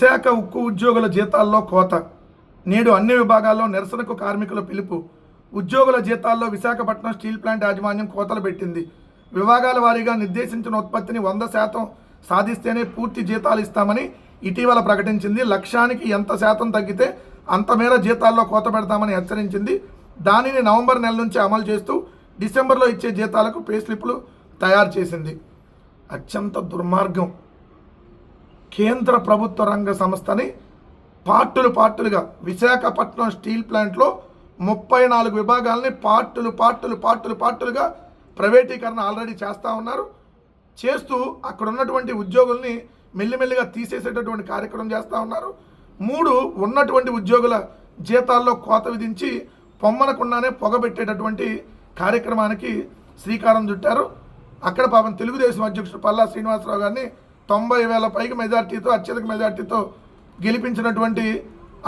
విశాఖ ఉక్కు ఉద్యోగుల జీతాల్లో కోత. నేడు అన్ని విభాగాల్లో నిరసనకు కార్మికుల పిలుపు. ఉద్యోగుల జీతాల్లో విశాఖపట్నం స్టీల్ ప్లాంట్ యాజమాన్యం కోతలు పెట్టింది. విభాగాల వారీగా నిర్దేశించిన ఉత్పత్తిని 100% సాధిస్తేనే పూర్తి జీతాలు ఇస్తామని ఇటీవల ప్రకటించింది. లక్ష్యానికి ఎంత శాతం తగ్గితే అంత మేర జీతాల్లో కోత పెడతామని హెచ్చరించింది. దానిని నవంబర్ నెల నుంచి అమలు చేస్తూ డిసెంబర్లో ఇచ్చే జీతాలకు పే స్లిప్లు తయారు చేసింది. అత్యంత దుర్మార్గం. కేంద్ర ప్రభుత్వ రంగ సంస్థని పార్టులుగా విశాఖపట్నం స్టీల్ ప్లాంట్లో 34 విభాగాలని పార్టులుగా ప్రైవేటీకరణ ఆల్రెడీ చేస్తూ ఉన్నారు. చేస్తూ అక్కడ ఉన్నటువంటి ఉద్యోగుల్ని మెల్లిమెల్లిగా తీసేసేటటువంటి కార్యక్రమం చేస్తూ ఉన్నారు. 3 ఉన్నటువంటి ఉద్యోగుల జీతాల్లో కోత విధించి పొమ్మనకుండానే పొగబెట్టేటటువంటి కార్యక్రమానికి శ్రీకారం చుట్టారు. అక్కడ పాపం తెలుగుదేశం అధ్యక్షుడు పల్లా శ్రీనివాసరావు గారిని 90,000 పైగా మెజార్టీతో, అత్యధిక మెజార్టీతో గెలిపించినటువంటి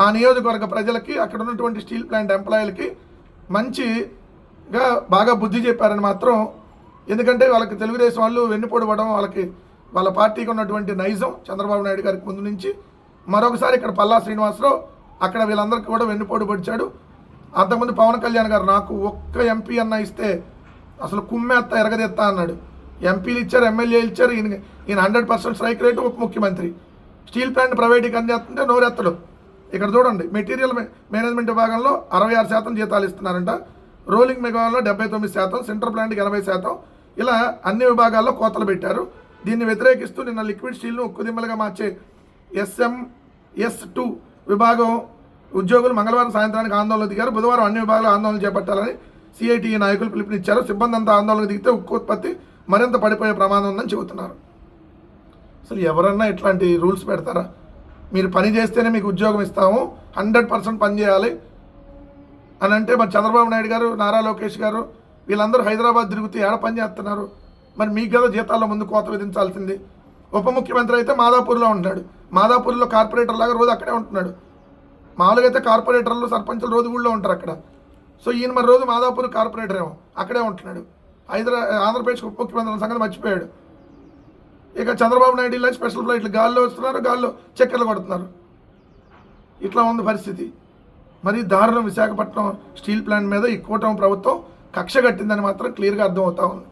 ఆ నియోజకవర్గ ప్రజలకి, అక్కడ ఉన్నటువంటి స్టీల్ ప్లాంట్ ఎంప్లాయీలకి మంచిగా బాగా బుద్ధి చెప్పారని మాత్రం. ఎందుకంటే వాళ్ళకి తెలుగుదేశం వాళ్ళు వెన్నుపోటు పడడం, వాళ్ళ పార్టీకి ఉన్నటువంటి నైజం చంద్రబాబు నాయుడు గారికి ముందు నుంచి. మరొకసారి ఇక్కడ పల్లా శ్రీనివాసరావు అక్కడ వీళ్ళందరికీ కూడా వెన్నుపోటు పడిచాడు. అంతకుముందు పవన్ కళ్యాణ్ గారు నాకు ఒక్క ఎంపీ అన్న ఇస్తే అసలు కుమ్మేత్తా ఎరగదెత్తా అన్నాడు. ఎంపీలు ఇచ్చారు, ఎమ్మెల్యేలు ఇచ్చారు. ఈయన 100% స్ట్రైక్ రేటు ఉప ముఖ్యమంత్రి. స్టీల్ ప్లాంట్ ప్రైవేటీకరణ చేస్తుంటే నోరెత్తడు. ఇక్కడ చూడండి, మెటీరియల్ మేనేజ్మెంట్ విభాగంలో 66% జీతాలు ఇస్తున్నారంట, రోలింగ్ విభాగంలో 79%, సెంట్రల్ ప్లాంట్కి 80%. ఇలా అన్ని విభాగాల్లో కోతలు పెట్టారు. దీన్ని వ్యతిరేకిస్తూ నిన్న లిక్విడ్ స్టీల్ను ఉక్కుదిమ్మలుగా మార్చే SMS2 విభాగం ఉద్యోగులు మంగళవారం సాయంత్రానికి ఆందోళన దిగారు. బుధవారం అన్ని విభాగాలు ఆందోళన చేపట్టాలని CITE నాయకులు పిలుపునిచ్చారు. సిబ్బంది అంతా ఆందోళన దిగితే ఉక్కు ఉత్పత్తి మరింత పడిపోయే ప్రమాదం ఉందని చెబుతున్నారు. అసలు ఎవరన్నా ఇట్లాంటి రూల్స్ పెడతారా? మీరు పని చేస్తేనే మీకు ఉద్యోగం ఇస్తాము, 100% పని చేయాలి అని అంటే మరి చంద్రబాబు నాయుడు గారు, నారా లోకేష్ గారు వీళ్ళందరూ హైదరాబాద్ తిరుగుతూ ఏడ పని చేస్తున్నారు? మరి మీకు కదా జీతాల్లో ముందు కోత విధించాల్సింది. ఉప ముఖ్యమంత్రి అయితే మాదాపూర్లో ఉంటాడు. మాదాపూర్లో కార్పొరేటర్ లాగా రోజు అక్కడే ఉంటున్నాడు. మామూలుగా అయితే కార్పొరేటర్లు, సర్పంచులు రోజు ఊళ్ళో ఉంటారు అక్కడ. సో ఈయన మరి రోజు మాదాపూర్ కార్పొరేటర్ ఏమో అక్కడే ఉంటున్నాడు. ఆంధ్రప్రదేశ్ ఉప ముఖ్యమంత్రి సంగతి మర్చిపోయాడు. ఇక చంద్రబాబు నాయుడు ఇలా స్పెషల్ ఫ్లైట్లు గాల్లో వస్తున్నారు, గాల్లో చక్కెరలు కొడుతున్నారు. ఇట్లా ఉంది పరిస్థితి. మరి దారుణం. విశాఖపట్నం స్టీల్ ప్లాంట్ మీద ఈ కూటమి ప్రభుత్వం కక్ష కట్టిందని మాత్రం క్లియర్గా అర్థమవుతా ఉంది.